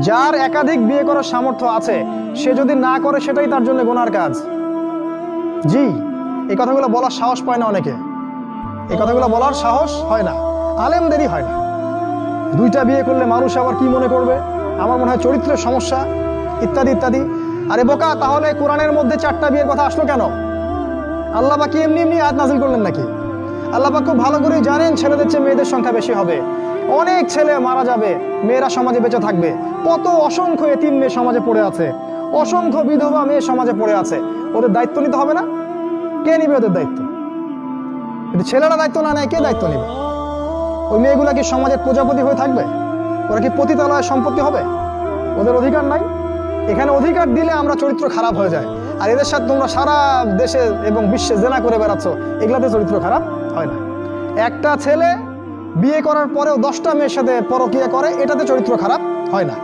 যার একাধিক বিয়ে করার সামর্থ্য আছে সে যদি না করে সেটাই তার জন্য গুনার কাজ। জি, এই কথাগুলো বলার সাহস পায় না অনেকে, এই কথাগুলো বলার সাহস হয় না, আলেমদেরই হয় না। দুইটা বিয়ে করলে মানুষ আবার কি মনে করবে, আমার মনে হয় চরিত্রের সমস্যা ইত্যাদি ইত্যাদি। আরে বোকা, তাহলে কোরআনের মধ্যে 4টা বিয়ের কথা আসলো কেন? আল্লাহ পাক কি এমনি এমনি আয়াত নাযিল করলেন নাকি? আল্লাহ পাক খুব ভালো করেই জানেন ছেলেদের চেয়ে মেয়েদের সংখ্যা বেশি হবে, অনেক ছেলে মারা যাবে, মেয়েরা সমাজে বেঁচে থাকবে। কত অসংখ্য এতিম মেয়ে সমাজে পড়ে আছে, অসংখ্য বিধবা মেয়ে সমাজে পড়ে আছে। ওদের দায়িত্ব নিতে হবে না? কে নিবে ওদের দায়িত্ব? যদি ছেলেরা দায়িত্ব না নেয় কে দায়িত্ব নিবে? ওই মেয়েগুলা কি সমাজের প্রজাপতি হয়ে থাকবে? ওরা কি পতিতালয়ের সম্পত্তি হবে? ওদের অধিকার নাই? এখানে অধিকার দিলে আমরা চরিত্র খারাপ হয়ে যায়। আর এদের সাথে তোমরা সারা দেশে এবং বিশ্বে জেনা করে বেড়াচ্ছ, এগুলাতে চরিত্র খারাপ হয় না। একটা ছেলে বিয়ে করার পরেও 10টা মেয়ের সাথে পরকীয়া করে, এটাতে চরিত্র খারাপ হয় না।